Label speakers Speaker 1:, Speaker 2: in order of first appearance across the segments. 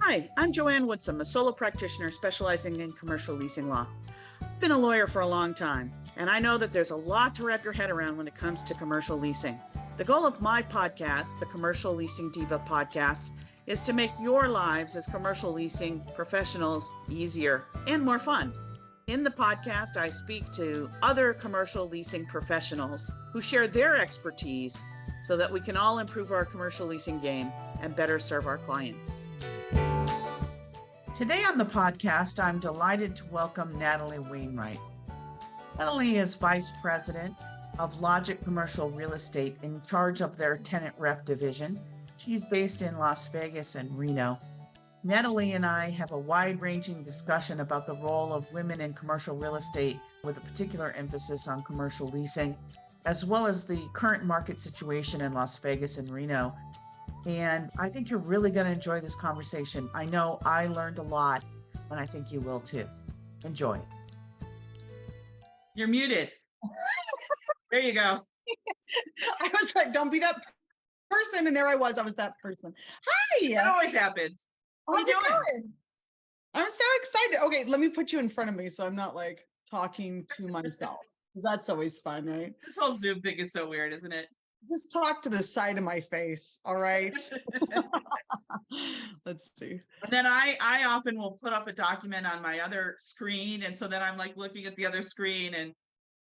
Speaker 1: Hi, I'm Joanne Woodson, a solo practitioner specializing in commercial leasing law. I've been a lawyer for a long time, and I know that there's a lot to wrap your head around when it comes to commercial leasing. The goal of my podcast, the Commercial Leasing Diva podcast, is to make your lives as commercial leasing professionals easier and more fun. In the podcast, I speak to other commercial leasing professionals who share their expertise so that we can all improve our commercial leasing game and better serve our clients. Today on the podcast, I'm delighted to welcome Natalie Wainwright. Natalie is Vice President of Logic Commercial Real Estate in charge of their tenant rep division. She's based in Las Vegas and Reno. Natalie and I have a wide-ranging discussion about the role of women in commercial real estate with a particular emphasis on commercial leasing, as well as the current market situation in Las Vegas and Reno. And I think you're really going to enjoy this conversation. I know I learned a lot, and I think you will too. Enjoy. You're muted. There you go.
Speaker 2: I was like, don't be that person. And there I was that person. Hi.
Speaker 1: That always happens.
Speaker 2: How's it going? I'm so excited. Okay, let me put you in front of me so I'm not like talking to myself. Because that's always fun, right?
Speaker 1: This whole Zoom thing is so weird, isn't it?
Speaker 2: Just talk to the side of my face, all right? Let's see.
Speaker 1: And then I often will put up a document on my other screen, and so then I'm like looking at the other screen, and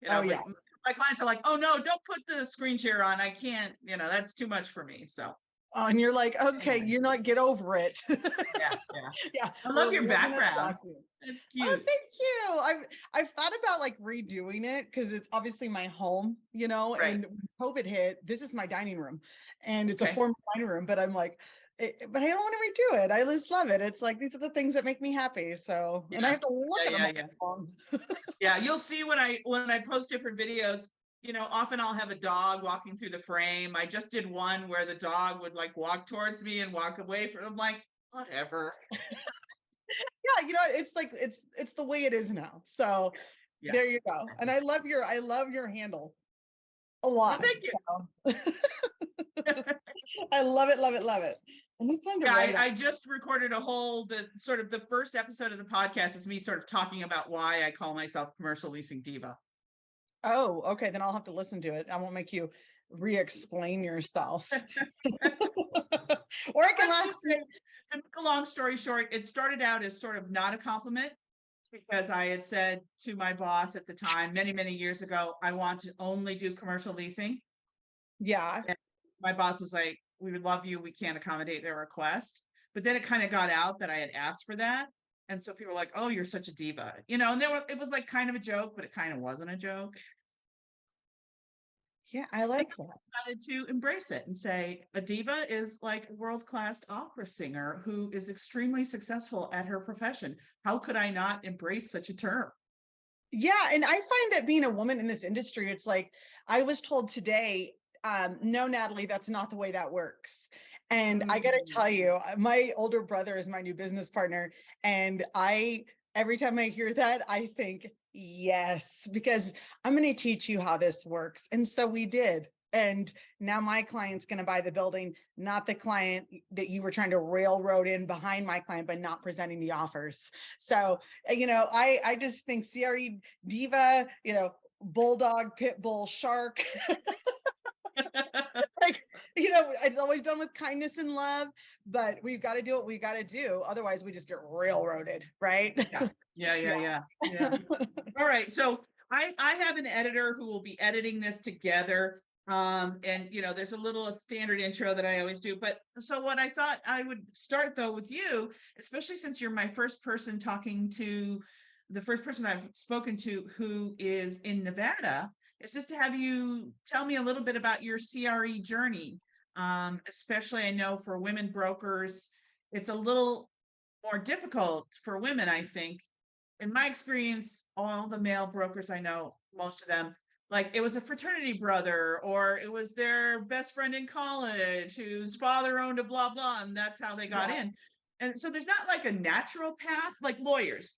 Speaker 1: my clients are like, "Oh no, don't put the screen share on. I can't. That's too much for me." So.
Speaker 2: Oh, and you're like, okay,
Speaker 1: Anyway.
Speaker 2: you're not get over it.
Speaker 1: Yeah. I love your background. It's cute.
Speaker 2: Oh, thank you. I've thought about like redoing it because it's obviously my home,
Speaker 1: Right.
Speaker 2: and when COVID hit, this is my dining room and it's a
Speaker 1: Okay.
Speaker 2: formal dining room, but I'm like, but I don't want to redo it. I just love it. It's like, these are the things that make me happy. So, and I have to look at them all long.
Speaker 1: Yeah, you'll see when I post different videos, often I'll have a dog walking through the frame. I just did one where the dog would like walk towards me and walk away from. I'm like, whatever.
Speaker 2: Yeah, it's like it's the way it is now. So There you go. And I love your handle a lot.
Speaker 1: Well, thank you.
Speaker 2: So. I love it. And it's under
Speaker 1: I just recorded the first episode of the podcast is me sort of talking about why I call myself Commercial Leasing Diva.
Speaker 2: Oh, okay. Then I'll have to listen to it. I won't make you re-explain yourself. Or I can
Speaker 1: to make a long story short, it started out as sort of not a compliment because I had said to my boss at the time, many, many years ago, I want to only do commercial leasing.
Speaker 2: Yeah.
Speaker 1: And my boss was like, we would love you. We can't accommodate their request. But then it kind of got out that I had asked for that. And so people were like, oh, you're such a diva, and it was like kind of a joke, but it kind of wasn't a joke.
Speaker 2: Yeah, I like that.
Speaker 1: I wanted to embrace it and say a diva is like a world-class opera singer who is extremely successful at her profession. How could I not embrace such a term?
Speaker 2: Yeah, and I find that being a woman in this industry, it's like I was told today, no, Natalie, that's not the way that works. And I got to tell you, my older brother is my new business partner. And every time I hear that, I think, yes, because I'm going to teach you how this works. And so we did. And now my client's going to buy the building, not the client that you were trying to railroad in behind my client, but not presenting the offers. So, I just think CRE diva, bulldog, pit bull, shark. It's always done with kindness and love, but we've got to do what we got to do. Otherwise we just get railroaded, right?
Speaker 1: Yeah. All right. So I have an editor who will be editing this together. And there's a standard intro that I always do. But so what I thought I would start though with you, especially since you're my first person the first person I've spoken to who is in Nevada, is just to have you tell me a little bit about your CRE journey. Especially I know for women brokers, it's a little more difficult for women, I think. In my experience, all the male brokers I know, most of them, like it was a fraternity brother or it was their best friend in college whose father owned a blah, blah, and that's how they got in. And so there's not like a natural path, like lawyers,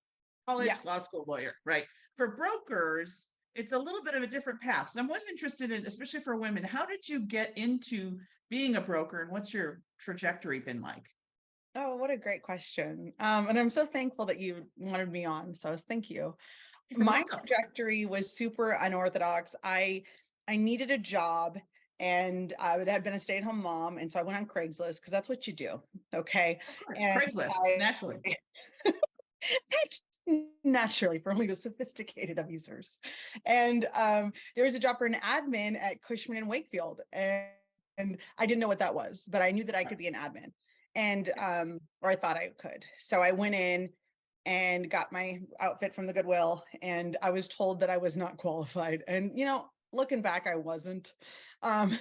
Speaker 1: college, law school lawyer, right? For brokers, it's a little bit of a different path. So I'm always interested in, especially for women, how did you get into being a broker and what's your trajectory been like?
Speaker 2: Oh, what a great question. And I'm so thankful that you wanted me on. So thank you.
Speaker 1: You're
Speaker 2: My
Speaker 1: welcome.
Speaker 2: trajectory was super unorthodox. I needed a job and I had been a stay-at-home mom. And so I went on Craigslist because that's what you do. Okay.
Speaker 1: Of course,
Speaker 2: And
Speaker 1: Craigslist,
Speaker 2: I
Speaker 1: naturally.
Speaker 2: naturally for only the sophisticated of users. And there was a job for an admin at Cushman and Wakefield. And I didn't know what that was, but I knew that I could be an admin. And or I thought I could. So I went in and got my outfit from the Goodwill, and I was told that I was not qualified. And looking back, I wasn't. Um,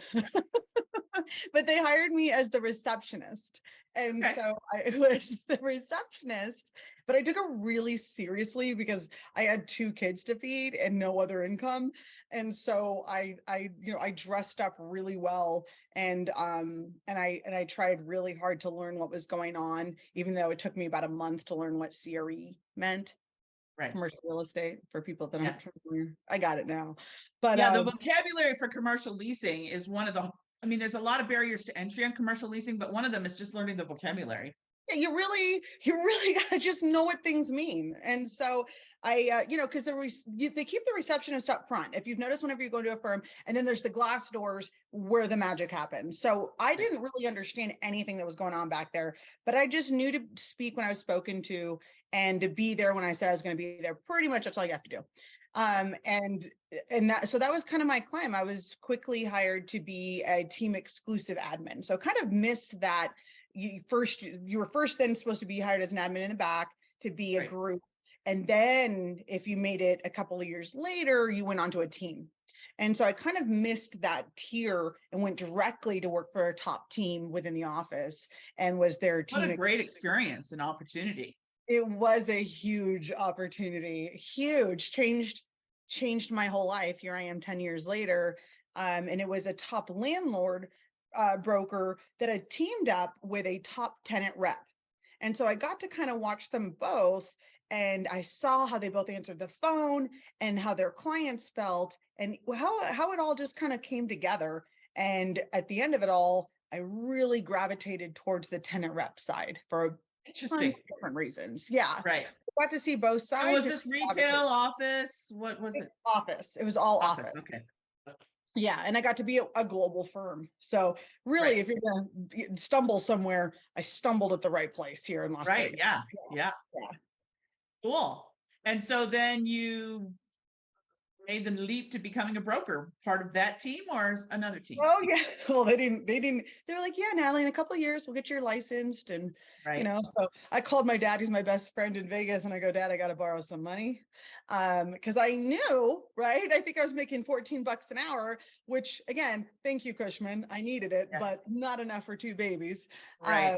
Speaker 2: but they hired me as the receptionist. And
Speaker 1: Okay.
Speaker 2: so I was the receptionist, but I took it really seriously because I had 2 kids to feed and no other income. And so I dressed up really well and I tried really hard to learn what was going on, even though it took me about a month to learn what CRE meant.
Speaker 1: Right.
Speaker 2: Commercial real estate, for people that
Speaker 1: Yeah.
Speaker 2: aren't familiar. I got it now. But
Speaker 1: Yeah, the vocabulary for commercial leasing is one of the, I mean, there's a lot of barriers to entry on commercial leasing, but one of them is just learning the vocabulary.
Speaker 2: yeah, you really gotta just know what things mean. And so because they keep the receptionist up front. If you've noticed, whenever you go to a firm, and then there's the glass doors where the magic happens. So I
Speaker 1: Right.
Speaker 2: didn't really understand anything that was going on back there, but I just knew to speak when I was spoken to and to be there when I said I was going to be there. Pretty much that's all you have to do. And that was kind of my climb. I was quickly hired to be a team exclusive admin. So kind of missed that you were first then supposed to be hired as an admin in the back to be a
Speaker 1: Right.
Speaker 2: group, and then if you made it a couple of years later you went on to a team. And so I kind of missed that tier and went directly to work for a top team within the office and was their
Speaker 1: What a
Speaker 2: team.
Speaker 1: great experience and opportunity.
Speaker 2: It was a huge opportunity, huge, changed my whole life. Here I am 10 years later. And it was a top landlord broker that had teamed up with a top tenant rep. And so I got to kind of watch them both. And I saw how they both answered the phone and how their clients felt and how it all just kind of came together. And at the end of it all, I really gravitated towards the tenant rep side for a ton of
Speaker 1: Interesting.
Speaker 2: different reasons. Yeah.
Speaker 1: Right.
Speaker 2: Got to see both
Speaker 1: And
Speaker 2: sides.
Speaker 1: was this retail, office? What was it?
Speaker 2: Office. It was all
Speaker 1: Office.
Speaker 2: office.
Speaker 1: Okay.
Speaker 2: Yeah, and I got to be a global firm. So really,
Speaker 1: Right.
Speaker 2: if you're gonna stumble somewhere, I stumbled at the right place here in Las
Speaker 1: Right.
Speaker 2: Vegas.
Speaker 1: Yeah. Yeah.
Speaker 2: Yeah.
Speaker 1: Cool. And so then you made the leap to becoming a broker, part of that team or another team?
Speaker 2: Oh yeah. Well, they were like, yeah, Natalie, in a couple of years we'll get you licensed. And
Speaker 1: Right.
Speaker 2: so I called my dad, who's my best friend in Vegas, and I go, Dad, I gotta borrow some money. Because I knew, right? I think I was making 14 bucks an hour, which again, thank you, Cushman. I needed it,
Speaker 1: Yeah.
Speaker 2: but not enough for 2 babies.
Speaker 1: Right.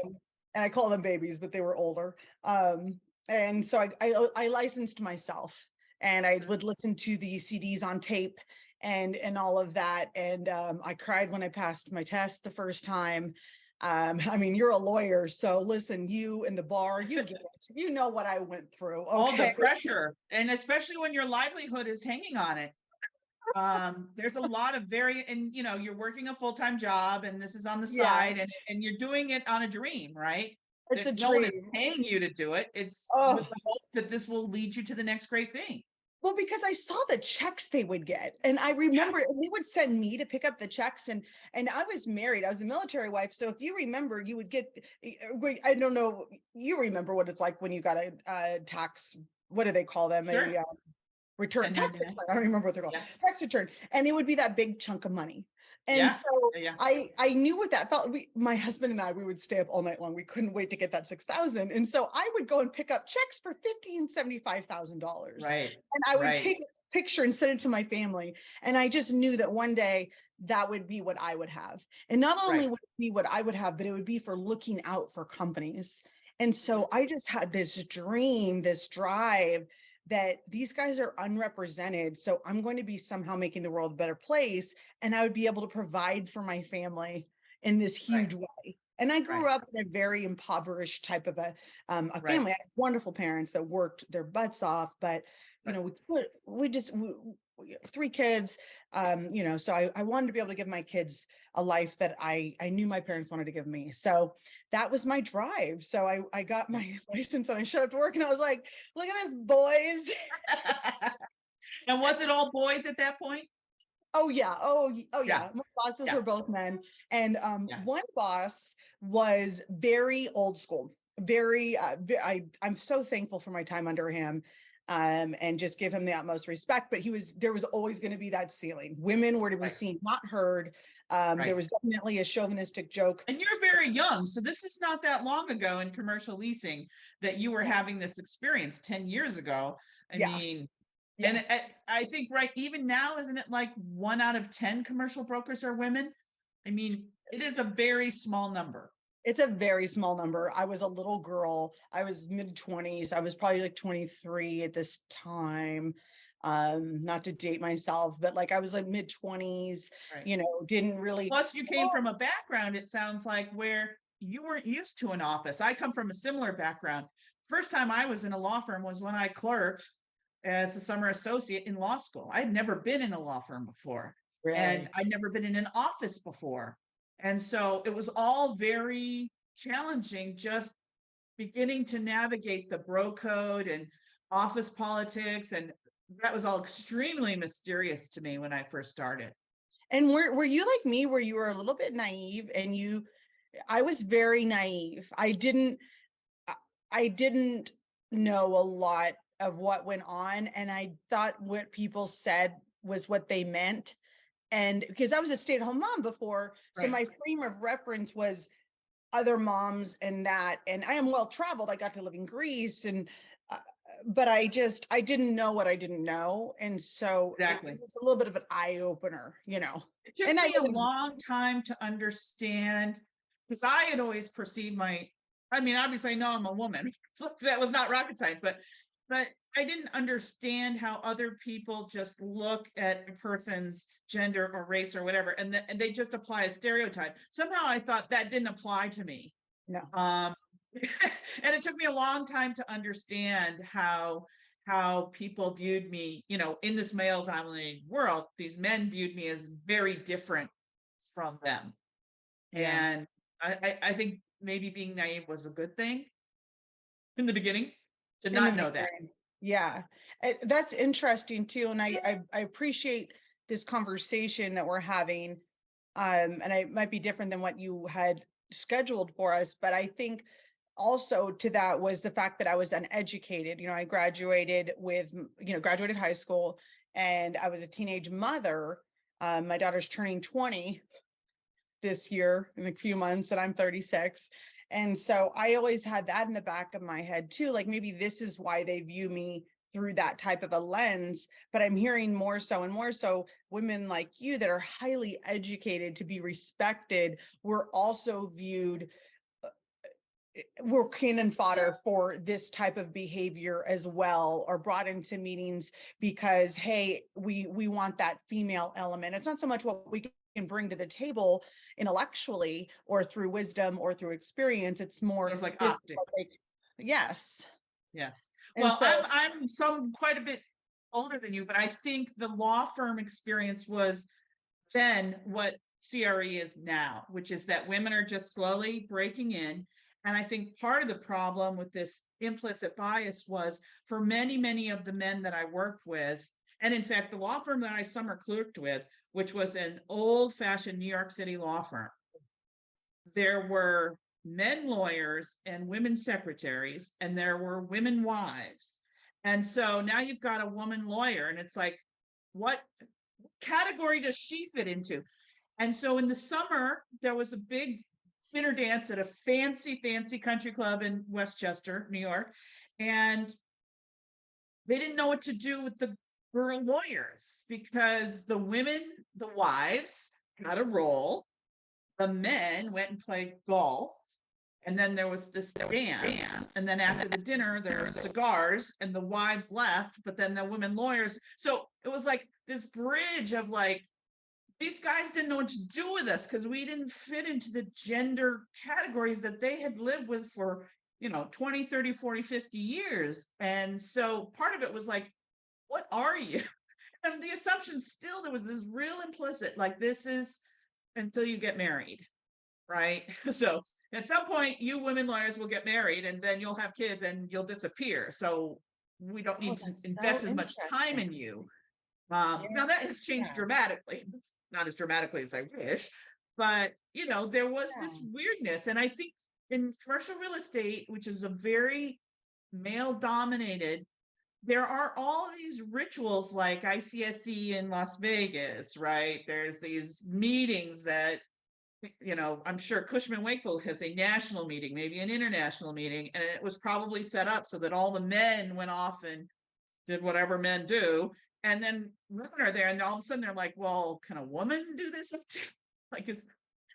Speaker 2: And I call them babies, but they were older. And so I licensed myself, and I would listen to the CDs on tape and all of that. And I cried when I passed my test the first time. I mean, you're a lawyer, so listen, you in the bar, you get it. You know what I went through.
Speaker 1: All the
Speaker 2: Okay.
Speaker 1: pressure, and especially when your livelihood is hanging on it. There's a lot of and you're working a full-time job and this is on the
Speaker 2: Yeah,
Speaker 1: side and you're doing it on a dream, right?
Speaker 2: it's a
Speaker 1: No one is
Speaker 2: dream.
Speaker 1: paying you to do it. It's with
Speaker 2: Oh,
Speaker 1: the hope that this will lead you to the next great thing.
Speaker 2: well, because I saw the checks they would get, and I
Speaker 1: Yeah,
Speaker 2: remember and they would send me to pick up the checks, and I was married. I was a military wife, so if you remember, you would get. I don't know. You remember what it's like when you got a tax. What do they call them?
Speaker 1: sure.
Speaker 2: A return, tax
Speaker 1: 1099.
Speaker 2: return. I don't remember what they're called.
Speaker 1: Yeah,
Speaker 2: Tax return, and it would be that big chunk of money. And
Speaker 1: yeah,
Speaker 2: so
Speaker 1: yeah,
Speaker 2: I knew what that felt. My husband and I, we would stay up all night long. We couldn't wait to get that 6,000. And so I would go and pick up checks for $50,000 and $75,000,
Speaker 1: right,
Speaker 2: and I would
Speaker 1: right,
Speaker 2: take a picture and send it to my family. And I just knew that one day that would be what I would have. And not only
Speaker 1: right,
Speaker 2: would it be what I would have, but it would be for looking out for companies. And so I just had this dream, this drive that these guys are unrepresented. So I'm going to be somehow making the world a better place. And I would be able to provide for my family in this
Speaker 1: right,
Speaker 2: huge way. And I grew
Speaker 1: right,
Speaker 2: up in a very impoverished type of a
Speaker 1: right,
Speaker 2: family. I had wonderful parents that worked their butts off, but
Speaker 1: right.
Speaker 2: we 3 kids, so I wanted to be able to give my kids a life that I knew my parents wanted to give me. So that was my drive. So I got my license and I showed up to work and I was like, look at this, boys.
Speaker 1: And was it all boys at that point?
Speaker 2: Oh yeah. Oh
Speaker 1: Yeah.
Speaker 2: yeah. My bosses
Speaker 1: Yeah.
Speaker 2: were both men. And
Speaker 1: Yeah.
Speaker 2: one boss was very old school. Very I'm so thankful for my time under him. And just give him the utmost respect. But there was always going to be that ceiling. Women were to be
Speaker 1: Right.
Speaker 2: seen, not heard. There
Speaker 1: Right.
Speaker 2: was definitely a chauvinistic joke.
Speaker 1: And you're very young, so this is not that long ago in commercial leasing that you were having this experience 10 years ago. I
Speaker 2: Yeah.
Speaker 1: mean, and
Speaker 2: Yes.
Speaker 1: I think right even now, isn't it like 1 out of 10 commercial brokers are women? I mean, it is a very small number.
Speaker 2: It's a very small number. I was a little girl. I was mid-20s. I was probably like 23 at this time. Not to date myself, but like I was like mid-20s,
Speaker 1: Right.
Speaker 2: didn't really.
Speaker 1: Plus, you came from a background, it sounds like, where you weren't used to an office. I come from a similar background. First time I was in a law firm was when I clerked as a summer associate in law school. I'd never been in a law firm before, and
Speaker 2: Really.
Speaker 1: I'd never been in an office before. And so it was all very challenging, just beginning to navigate the bro code and office politics. And that was all extremely mysterious to me when I first started.
Speaker 2: And were you like me, where you were a little bit naive and I was very naive. I didn't know a lot of what went on, and I thought what people said was what they meant. And because I was a stay-at-home mom before, so
Speaker 1: Right.
Speaker 2: my frame of reference was other moms and that, and I am well traveled. I got to live in Greece, and uh, but I didn't know what I didn't know, and so it
Speaker 1: Exactly.
Speaker 2: was a little bit of an eye opener.
Speaker 1: It took
Speaker 2: And I
Speaker 1: me a
Speaker 2: wasn't.
Speaker 1: long time to understand because I had always perceived I mean, obviously I know I'm a woman. So that was not rocket science, but I didn't understand how other people just look at a person's gender or race or whatever, and they just apply a stereotype. Somehow I thought that didn't apply to me.
Speaker 2: No.
Speaker 1: Um, and it took me a long time to understand how people viewed me, in this male dominated world. These men viewed me as very different from them.
Speaker 2: Yeah.
Speaker 1: And I think maybe being naive was a good thing in the beginning to
Speaker 2: In the
Speaker 1: not know that.
Speaker 2: beginning. Yeah. That's interesting too. And I appreciate this conversation that we're having. And it might be different than what you had scheduled for us, but I think also to that was the fact that I was uneducated. I graduated high school, and I was a teenage mother. My daughter's turning 20 this year in a few months, and I'm 36. And so I always had that in the back of my head too. Like maybe this is why they view me through that type of a lens. But I'm hearing more so and more so women like you that are highly educated to be respected were also viewed, we're cannon fodder for this type of behavior as well, or brought into meetings because, hey, we want that female element. It's not so much what we can bring to the table intellectually or through wisdom or through experience. It's more
Speaker 1: Sort of like
Speaker 2: this is
Speaker 1: optics.
Speaker 2: what yes.
Speaker 1: Yes.
Speaker 2: And
Speaker 1: Well,
Speaker 2: so
Speaker 1: I'm quite a bit older than you, but I think the law firm experience was then what CRE is now, which is that women are just slowly breaking in. And I think part of the problem with this implicit bias was for many, many of the men that I worked with, and in fact, the law firm that I summer clerked with, which was an old fashioned New York City law firm, there were men lawyers and women secretaries, and there were women wives. And so now you've got a woman lawyer, and it's like, what category does she fit into? And so in the summer, there was a big dinner dance at a fancy, fancy country club in Westchester, New York. And they didn't know what to do with the girl lawyers because the women, the wives, had a role. The men went and played golf. And then there was this dance. And then after the dinner, there were cigars and the wives left, but then the women lawyers. So it was like this bridge of like, these guys didn't know what to do with us because we didn't fit into the gender categories that they had lived with for 20, 30, 40, 50 years. And so part of it was like, what are you? And the assumption still, there was this real implicit, like, this is until you get married, right? So at some point, you women lawyers will get married and then you'll have kids and you'll disappear. So we don't
Speaker 2: Oh,
Speaker 1: need to
Speaker 2: that's so
Speaker 1: invest as much time in
Speaker 2: interesting.
Speaker 1: you.
Speaker 2: Yeah.
Speaker 1: Now that has changed dramatically, not as dramatically as I wish, but there was this
Speaker 2: Yeah.
Speaker 1: weirdness. And I think in commercial real estate, which is a very male dominated, there are all these rituals like ICSC in Las Vegas, right? There's these meetings that, I'm sure Cushman Wakefield has a national meeting, maybe an international meeting, and it was probably set up so that all the men went off and did whatever men do. And then women are there, and all of a sudden they're like, well, can a woman do this? Like,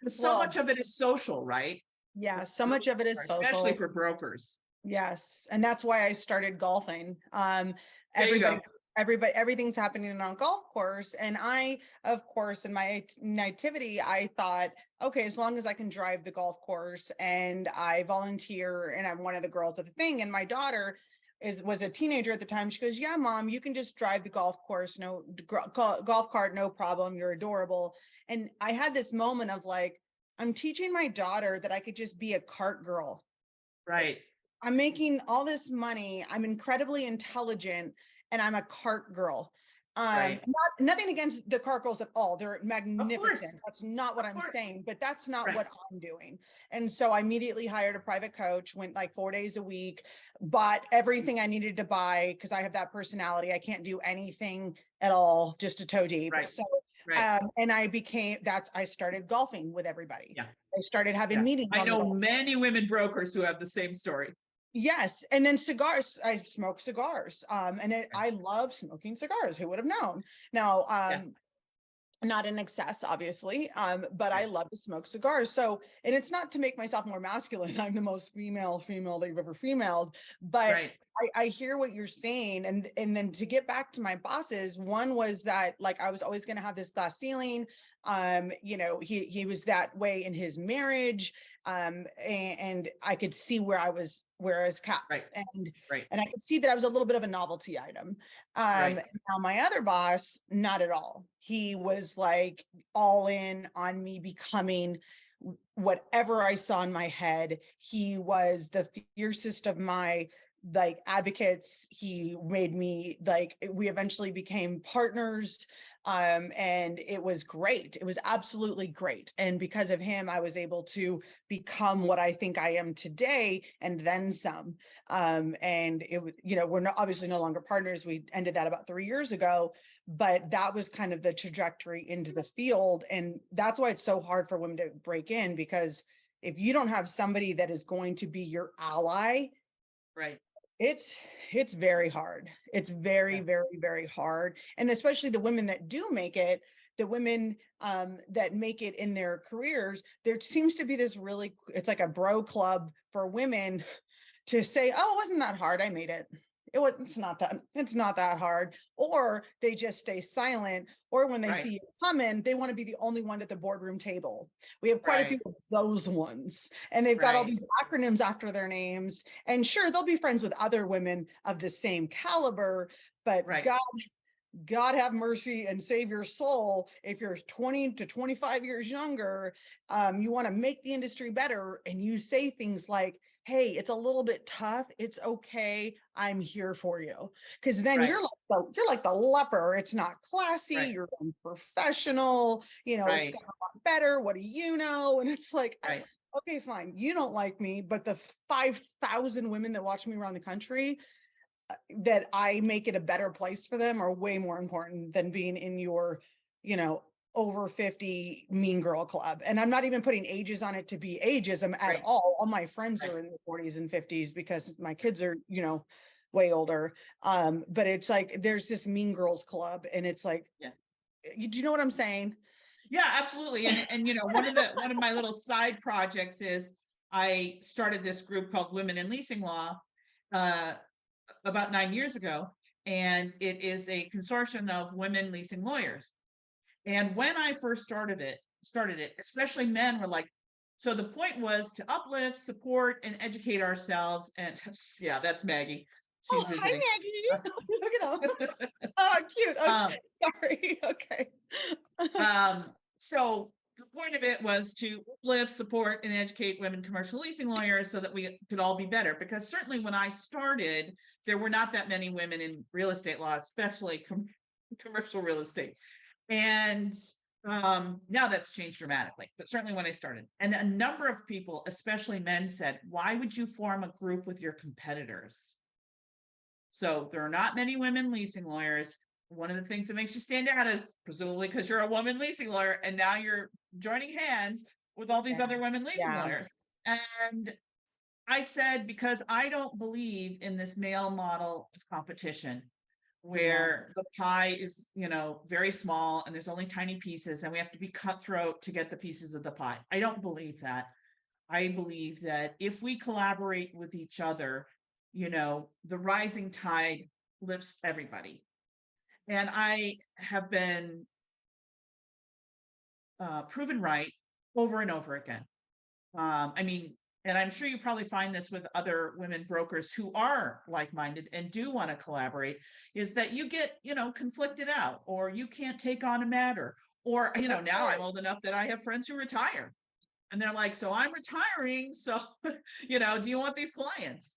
Speaker 1: so much
Speaker 2: Well,
Speaker 1: of it is social, right?
Speaker 2: yeah,
Speaker 1: It's
Speaker 2: so
Speaker 1: so,
Speaker 2: much of it is
Speaker 1: especially
Speaker 2: social.
Speaker 1: for brokers.
Speaker 2: Yes, and that's why I started golfing.
Speaker 1: There you
Speaker 2: Everybody,
Speaker 1: go.
Speaker 2: everything's happening on a golf course, and I, of course, in my nativity, I thought, okay, as long as I can drive the golf course, and I volunteer, and I'm one of the girls at the thing, and my daughter was a teenager at the time. She goes, "Yeah, mom, you can just drive the golf course, no golf cart, no problem. You're adorable." And I had this moment of like, I'm teaching my daughter that I could just be a cart girl.
Speaker 1: Right.
Speaker 2: I'm making all this money. I'm incredibly intelligent, and I'm a cart girl.
Speaker 1: Right.
Speaker 2: Nothing against the cart girls at all. They're
Speaker 1: Of course.
Speaker 2: magnificent. That's not what
Speaker 1: Of
Speaker 2: I'm
Speaker 1: course.
Speaker 2: saying, but that's not
Speaker 1: Right.
Speaker 2: what I'm doing. And so I immediately hired a private coach, went like 4 days a week, bought everything I needed to buy because I have that personality. I can't do anything at all, just a toe deep.
Speaker 1: Right.
Speaker 2: So,
Speaker 1: Right.
Speaker 2: and I started golfing with everybody.
Speaker 1: Yeah.
Speaker 2: I started having
Speaker 1: Yeah.
Speaker 2: meetings
Speaker 1: I
Speaker 2: on the
Speaker 1: know
Speaker 2: golf course.
Speaker 1: many women brokers who have the same story.
Speaker 2: Yes, and then cigars. I smoke cigars, and
Speaker 1: Right.
Speaker 2: I love smoking cigars. Who would have known? Now,
Speaker 1: Yeah.
Speaker 2: not in excess, obviously, but I
Speaker 1: Right.
Speaker 2: love to smoke cigars. So, and it's not to make myself more masculine. I'm the most female that you've ever femaled, but
Speaker 1: Right.
Speaker 2: I hear what you're saying. And then to get back to my bosses, one was that like I was always going to have this glass ceiling. He was that way in his marriage. And I could see where I was capped.
Speaker 1: Right.
Speaker 2: And
Speaker 1: Right.
Speaker 2: I could see that I was a little bit of a novelty item.
Speaker 1: Right.
Speaker 2: Now my other boss, not at all. He was like all in on me becoming whatever I saw in my head. He was the fiercest of my like advocates. He made me like, we eventually became partners. And it was great. It was absolutely great. And because of him, I was able to become what I think I am today and then some. And it was, we're not, obviously no longer partners. We ended that about 3 years ago, but that was kind of the trajectory into the field. And that's why it's so hard for women to break in, because if you don't have somebody that is going to be your ally,
Speaker 1: Right.
Speaker 2: it's very hard. It's very,
Speaker 1: Yeah.
Speaker 2: very, very hard. And especially the women that do make it, the women that make it in their careers, there seems to be this really, it's like a bro club for women to say, oh, it wasn't that hard. I made it. It's not that hard. Or they just stay silent. Or when they
Speaker 1: Right.
Speaker 2: see it coming, they want to be the only one at the boardroom table. We have quite a few
Speaker 1: Right.
Speaker 2: of those ones. And they've got all
Speaker 1: Right.
Speaker 2: these acronyms after their names. And sure, they'll be friends with other women of the same caliber, but
Speaker 1: Right.
Speaker 2: God have mercy and save your soul. If you're 20 to 25 years younger, you want to make the industry better, and you say things like, hey, it's a little bit tough. It's okay. I'm here for you. Because then
Speaker 1: Right.
Speaker 2: you're like the leper. It's not classy.
Speaker 1: Right.
Speaker 2: You're unprofessional. It's
Speaker 1: Right.
Speaker 2: got a lot better. What do you know? And it's like,
Speaker 1: Right.
Speaker 2: okay, fine. You don't like me, but the 5,000 women that watch me around the country, that I make it a better place for them, are way more important than being in your, over 50 mean girl club. And I'm not even putting ages on it to be ageism at
Speaker 1: Right.
Speaker 2: all. All my friends
Speaker 1: Right.
Speaker 2: are in their 40s and 50s because my kids are, way older. But it's like there's this mean girls club, and it's like,
Speaker 1: Yeah.
Speaker 2: do you know what I'm saying?
Speaker 1: Yeah, absolutely. And one of my little side projects is I started this group called Women in Leasing Law uh, about 9 years ago, and it is a consortium of women leasing lawyers. And when I first started it, especially men were like, so the point was to uplift, support, and educate ourselves. And yeah, that's Maggie. She's
Speaker 2: Oh, hi
Speaker 1: visiting.
Speaker 2: Maggie. Look at them. Oh, cute.
Speaker 1: Um,
Speaker 2: Okay. Sorry. Okay.
Speaker 1: So the point of it was to uplift, support, and educate women commercial leasing lawyers so that we could all be better. Because certainly when I started, there were not that many women in real estate law, especially commercial real estate. And now that's changed dramatically, but certainly when I started. And a number of people, especially men, said, why would you form a group with your competitors? So there are not many women leasing lawyers. One of the things that makes you stand out is presumably because you're a woman leasing lawyer, and now you're joining hands with all these
Speaker 2: Yeah.
Speaker 1: other women leasing
Speaker 2: Yeah.
Speaker 1: lawyers. And I said, because I don't believe in this male model of competition
Speaker 2: Yeah.
Speaker 1: where the pie is, very small and there's only tiny pieces and we have to be cutthroat to get the pieces of the pie. I don't believe that. I believe that if we collaborate with each other, the rising tide lifts everybody. And I have been proven right over and over again. I mean, and I'm sure you probably find this with other women brokers who are like-minded and do want to collaborate, is that you get, conflicted out, or you can't take on a matter, or,
Speaker 2: Of
Speaker 1: now I'm
Speaker 2: course.
Speaker 1: old enough that I have friends who retire. And they're like, so I'm retiring. So, do you want these clients?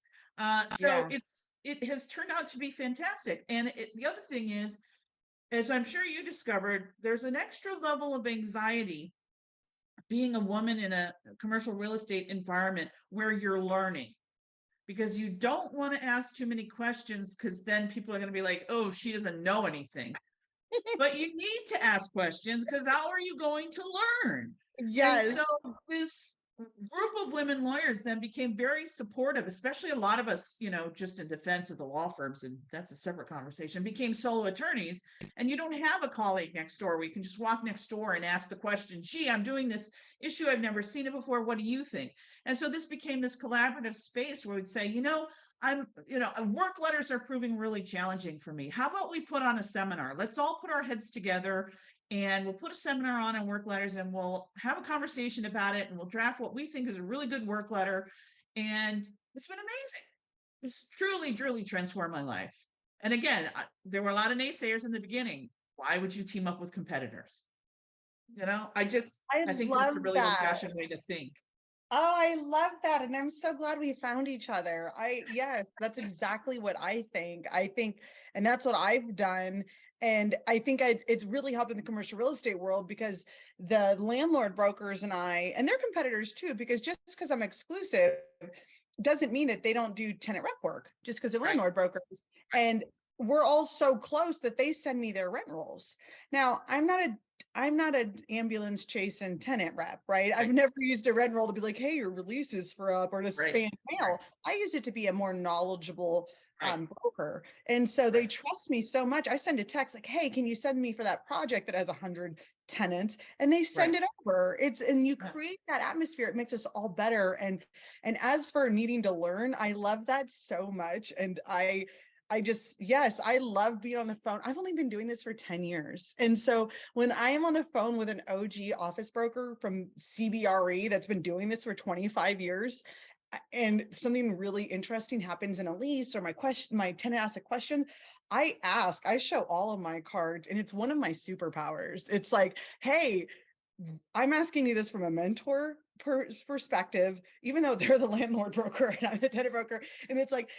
Speaker 1: So
Speaker 2: Yeah.
Speaker 1: it has turned out to be fantastic. And the other thing is, as I'm sure you discovered, there's an extra level of anxiety being a woman in a commercial real estate environment where you're learning, because you don't want to ask too many questions because then people are going to be like, oh, she doesn't know anything. But you need to ask questions because how are you going to learn? And
Speaker 2: Yes.
Speaker 1: so this group of women lawyers then became very supportive, especially a lot of us, just in defense of the law firms, and that's a separate conversation, became solo attorneys. And you don't have a colleague next door where you can just walk next door and ask the question, gee, I'm doing this issue, I've never seen it before, what do you think? And so this became this collaborative space where we'd say, work letters are proving really challenging for me. How about we put on a seminar? Let's all put our heads together and we'll put a seminar on work letters and we'll have a conversation about it and we'll draft what we think is a really good work letter. And it's been amazing. It's truly, truly transformed my life. And again, there were a lot of naysayers in the beginning. Why would you team up with competitors?
Speaker 2: I
Speaker 1: I think that's
Speaker 2: love
Speaker 1: a really old
Speaker 2: that.
Speaker 1: fashioned way to think.
Speaker 2: Oh, I love that. And I'm so glad we found each other. Yes, that's exactly what I think. And that's what I've done. And I think it's really helped in the commercial real estate world because the landlord brokers and they're competitors too, because just because I'm exclusive doesn't mean that they don't do tenant rep work just because they're
Speaker 1: Right.
Speaker 2: landlord brokers. And we're all so close that they send me their rent rolls. Now, I'm not an ambulance chasing tenant rep, right? I've
Speaker 1: Right.
Speaker 2: never used a rent roll to be like, hey, your release is for up or to
Speaker 1: Right.
Speaker 2: spam mail. I use it to be a more knowledgeable
Speaker 1: Right.
Speaker 2: broker. And so they
Speaker 1: Right.
Speaker 2: trust me so much. I send a text like, hey, can you send me for that project that has 100 tenants? And they send
Speaker 1: Right.
Speaker 2: it over. And you
Speaker 1: Yeah.
Speaker 2: create that atmosphere. It makes us all better. And as for needing to learn, I love that so much. And yes, I love being on the phone. I've only been doing this for 10 years. And so when I am on the phone with an OG office broker from CBRE that's been doing this for 25 years, and something really interesting happens in a lease or my tenant asks a question, I show all of my cards, and it's one of my superpowers. It's like, hey, I'm asking you this from a mentor perspective, even though they're the landlord broker and I'm the tenant broker. And it's like,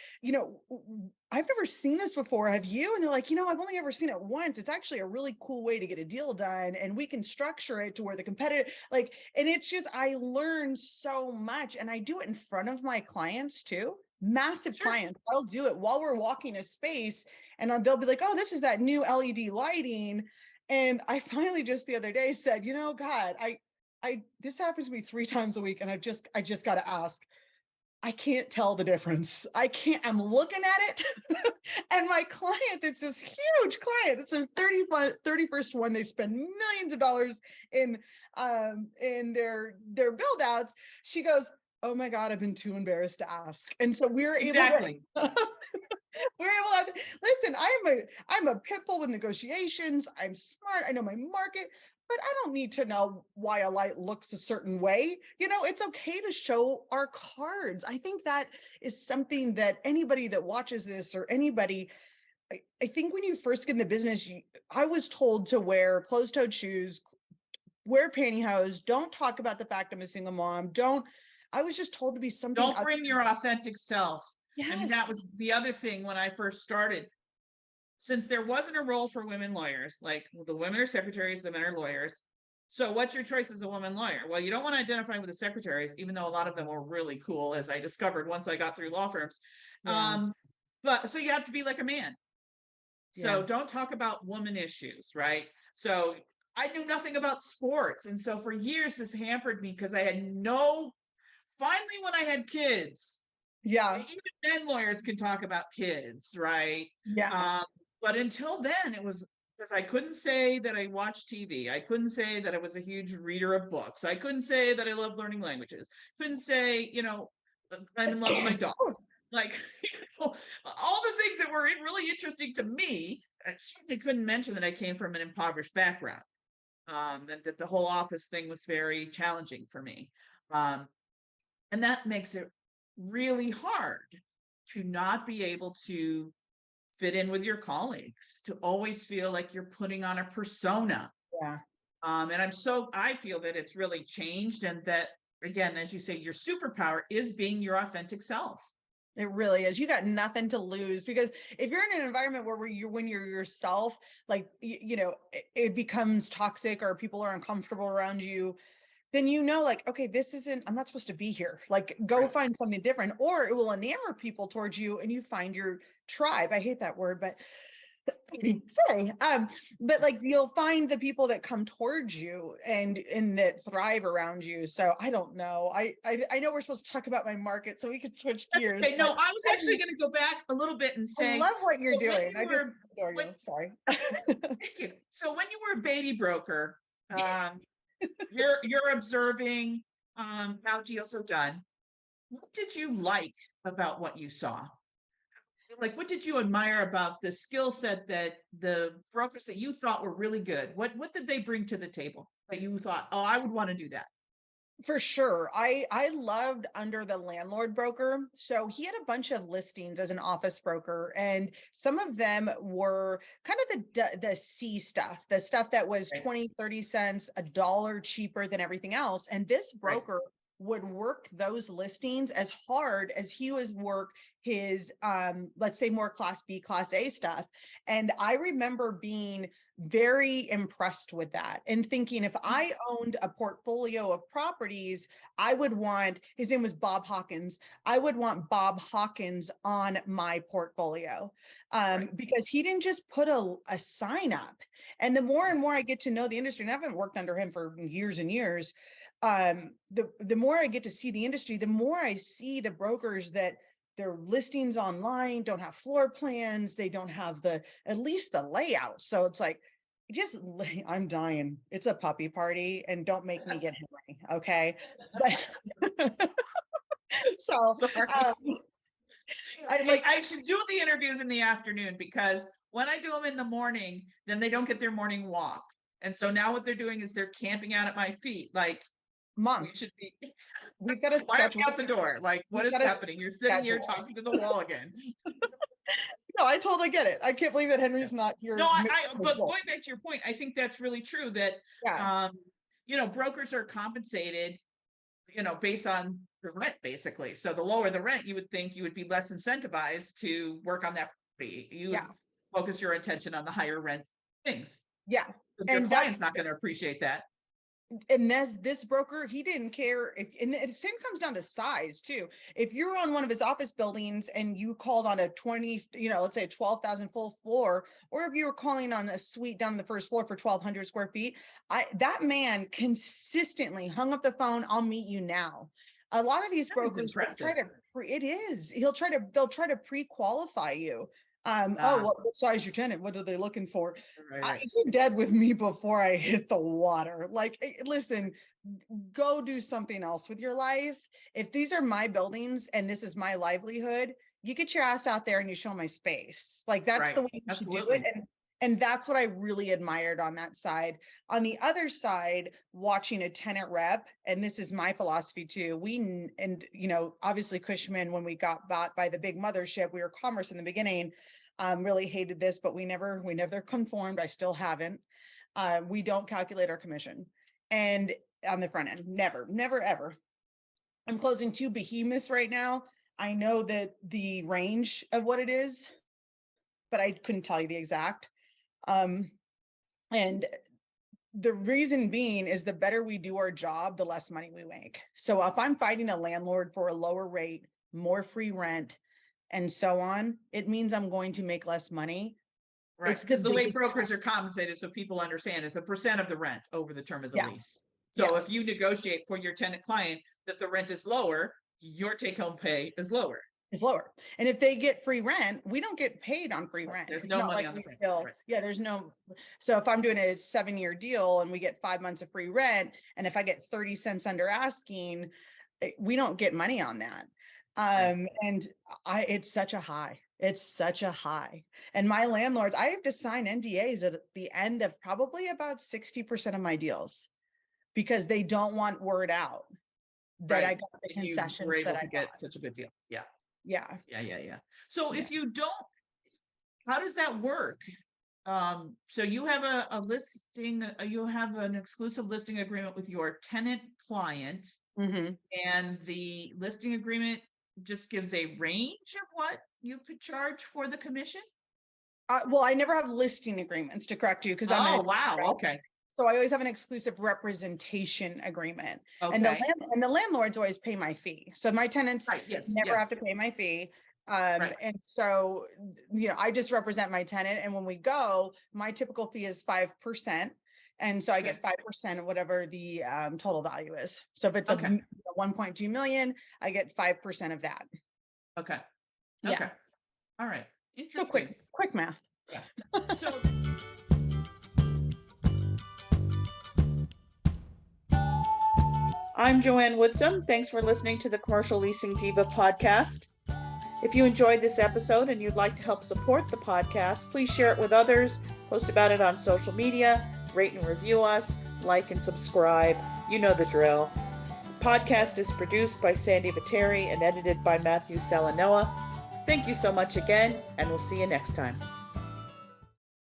Speaker 2: I've never seen this before. Have you? And they're like, I've only ever seen it once. It's actually a really cool way to get a deal done. And we can structure it to where the competitor, and it's just, I learn so much, and I do it in front of my clients too. Massive
Speaker 1: Sure.
Speaker 2: clients. I'll do it while we're walking a space, and they'll be like, oh, this is that new LED lighting. And I finally just the other day said, God, this happens to me 3 times a week, and I just got to ask. I can't tell the difference. I can't. I'm looking at it, and my client is this huge client. It's their 31st one. They spend millions of dollars in their build outs. She goes, "Oh my God, I've been too embarrassed to ask," and so we're able to.
Speaker 1: Exactly.
Speaker 2: We're able to listen. I'm a pit bull with negotiations. I'm smart. I know my market, but I don't need to know why a light looks a certain way. It's okay to show our cards. I think that is something that anybody that watches this, or anybody, I think when you first get in the business, I was told to wear closed-toed shoes, wear pantyhose, don't talk about the fact I'm a single mom, I was just told to be something
Speaker 1: Don't bring your authentic self. I mean,
Speaker 2: Yes.
Speaker 1: that was the other thing when I first started. Since there wasn't a role for women lawyers, like the women are secretaries, the men are lawyers. So what's your choice as a woman lawyer? Well, you don't want to identify with the secretaries, even though a lot of them were really cool, as I discovered once I got through law firms.
Speaker 2: Yeah.
Speaker 1: But so you have to be like a man. So
Speaker 2: Yeah.
Speaker 1: don't talk about woman issues, right? So I knew nothing about sports. And so for years, this hampered me because I had finally, when I had kids,
Speaker 2: Yeah.
Speaker 1: even men lawyers can talk about kids, right?
Speaker 2: Yeah.
Speaker 1: Um, but until then, it was because I couldn't say that I watched TV. I couldn't say that I was a huge reader of books. I couldn't say that I love learning languages. Couldn't say, I'm in love with my dog. Like, all the things that were really interesting to me. I certainly couldn't mention that I came from an impoverished background, and that the whole office thing was very challenging for me. Um, and that makes it really hard to not be able to fit in with your colleagues, to always feel like you're putting on a persona.
Speaker 2: Yeah.
Speaker 1: And I feel that it's really changed, and that, again, as you say, your superpower is being your authentic self.
Speaker 2: It really is. You got nothing to lose, because if you're in an environment where when you're yourself, like, it becomes toxic or people are uncomfortable around you, then like, okay, I'm not supposed to be here. Like, go
Speaker 1: Right.
Speaker 2: find something different, or it will enamor people towards you and you find your tribe. I hate that word, but sorry. But like, you'll find the people that come towards you and that thrive around you. So I don't know. I know we're supposed to talk about my market, so we could switch
Speaker 1: That's
Speaker 2: gears.
Speaker 1: okay. No,
Speaker 2: But
Speaker 1: I was actually going to go back a little bit and
Speaker 2: I
Speaker 1: say,
Speaker 2: love what you're
Speaker 1: so when
Speaker 2: doing.
Speaker 1: you
Speaker 2: I just
Speaker 1: were,
Speaker 2: adore
Speaker 1: when,
Speaker 2: you. Sorry.
Speaker 1: thank you. So when you were a baby broker, um, you're observing how deals are done. What did you like about what you saw? Like, what did you admire about the skill set that the brokers that you thought were really good? What did they bring to the table that you thought, oh, I would want to do that?
Speaker 2: For sure. I loved under the landlord broker. So he had a bunch of listings as an office broker, and some of them were kind of the C stuff, the stuff that was
Speaker 1: Right,
Speaker 2: 20, 30 cents, a dollar cheaper than everything else. And this
Speaker 1: right,
Speaker 2: broker would work those listings as hard as he was work his let's say more class B, class A stuff. And I remember being very impressed with that and thinking, if I owned a portfolio of properties, I would want, his name was Bob Hawkins, I would want Bob Hawkins on my portfolio,
Speaker 1: right.
Speaker 2: because he didn't just put a sign up. And the more and more I get to know the industry, and I haven't worked under him for years and years, the more I get to see the industry, the more I see the brokers that their listings online don't have floor plans, they don't have at least the layout. So it's like, I'm dying. It's a puppy party, and don't make me get Henry, okay? But so
Speaker 1: Sorry.
Speaker 2: I
Speaker 1: I should do the interviews in the afternoon, because when I do them in the morning, then they don't get their morning walk. And so now what they're doing is they're camping out at my feet. Like,
Speaker 2: Mom,
Speaker 1: we should be,
Speaker 2: we've got to
Speaker 1: why are we
Speaker 2: schedule.
Speaker 1: out the door? Like, what
Speaker 2: We've
Speaker 1: is
Speaker 2: got to
Speaker 1: happening? You're sitting here
Speaker 2: schedule.
Speaker 1: talking to the wall again.
Speaker 2: No, I totally get it. I can't believe that
Speaker 1: Yeah.
Speaker 2: Henry's not here.
Speaker 1: No, but going back to your point, I think that's really true, that,
Speaker 2: Yeah,
Speaker 1: um, brokers are compensated, based on the rent, basically. So the lower the rent, you would think you would be less incentivized to work on that property. You would
Speaker 2: yeah,
Speaker 1: focus your attention on the higher rent things.
Speaker 2: yeah.
Speaker 1: But your
Speaker 2: And that's
Speaker 1: client's not going to appreciate that.
Speaker 2: and this broker, he didn't care if, and the same comes down to size too. If you're on one of his office buildings and you called on a 20, let's say a 12,000 full floor, or if you were calling on a suite down on the first floor for 1,200 square feet, that man consistently hung up the phone. I'll meet you now. A lot of these
Speaker 1: That is
Speaker 2: brokers will try
Speaker 1: impressive.
Speaker 2: to it is, they'll try to pre-qualify you. Oh,
Speaker 1: Ah,
Speaker 2: what size your tenant? What are they looking for?
Speaker 1: right, right.
Speaker 2: You're dead with me before I hit the water. Like, listen, go do something else with your life. If these are my buildings and this is my livelihood, you get your ass out there and you show my space. Like, that's
Speaker 1: Right.
Speaker 2: the way you should do it.
Speaker 1: Absolutely.
Speaker 2: And that's what I really admired on that side. On the other side, watching a tenant rep, and this is my philosophy too. Obviously Cushman, when we got bought by the big mothership, we were Commerce in the beginning. really hated this, but we never conformed. I still haven't. We don't calculate our commission, and on the front end, never ever. I'm closing 2 behemoths right now. I know that the range of what it is, but I couldn't tell you the exact. And the reason being is the better we do our job, the less money we make. So if I'm fighting a landlord for a lower rate, more free rent, and so on, it means I'm going to make less money.
Speaker 1: Right,
Speaker 2: It's the
Speaker 1: because the way
Speaker 2: biggest-
Speaker 1: brokers are compensated, so people understand, is a percent of the rent over the term of the
Speaker 2: Yeah.
Speaker 1: lease. So
Speaker 2: Yes.
Speaker 1: if you negotiate for your tenant client that the rent is lower, your take-home pay is lower.
Speaker 2: is lower. And if they get free rent, we don't get paid on free rent.
Speaker 1: There's
Speaker 2: It's
Speaker 1: no
Speaker 2: not
Speaker 1: money
Speaker 2: like
Speaker 1: on the
Speaker 2: we
Speaker 1: rent,
Speaker 2: still,
Speaker 1: right.
Speaker 2: yeah, there's no. So if I'm doing a 7-year deal and we get 5 months of free rent, and if I get 30 cents under asking, we don't get money on that.
Speaker 1: Right.
Speaker 2: And it's such a high. It's such a high. And my landlords, I have to sign NDAs at the end of probably about 60% of my deals, because they don't want word out that I
Speaker 1: Right.
Speaker 2: got the
Speaker 1: And you
Speaker 2: concessions
Speaker 1: were able
Speaker 2: that
Speaker 1: to
Speaker 2: I
Speaker 1: get
Speaker 2: got.
Speaker 1: such a good deal. Yeah,
Speaker 2: Yeah.
Speaker 1: yeah. So
Speaker 2: Yeah.
Speaker 1: if you don't, how does that work? So you have a listing, you have an exclusive listing agreement with your tenant client,
Speaker 2: Mm-hmm.
Speaker 1: and the listing agreement just gives a range of what you could charge for the commission?
Speaker 2: Well, I never have listing agreements, to correct you, because I'm
Speaker 1: Oh,
Speaker 2: an
Speaker 1: wow, okay,
Speaker 2: so I always have an exclusive representation agreement, and
Speaker 1: okay,
Speaker 2: the landlords always pay my fee. So my tenants
Speaker 1: right, yes,
Speaker 2: never have
Speaker 1: yes,
Speaker 2: to pay my fee.
Speaker 1: right,
Speaker 2: And so, I just represent my tenant, and when we go, my typical fee is 5%. And so I
Speaker 1: okay,
Speaker 2: get 5% of whatever the total value is. So if it's
Speaker 1: okay,
Speaker 2: 1.2 million, I get 5% of that.
Speaker 1: okay,
Speaker 2: Yeah.
Speaker 1: okay, all right,
Speaker 2: So
Speaker 1: interesting.
Speaker 2: quick math.
Speaker 1: Yeah. So I'm Joanne Woodsum. Thanks for listening to the Commercial Leasing Diva podcast. If you enjoyed this episode and you'd like to help support the podcast, please share it with others, post about it on social media, rate and review us, like and subscribe. You know the drill. The podcast is produced by Sandy Viteri and edited by Matthew Salanoa. Thank you so much again, and we'll see you next time.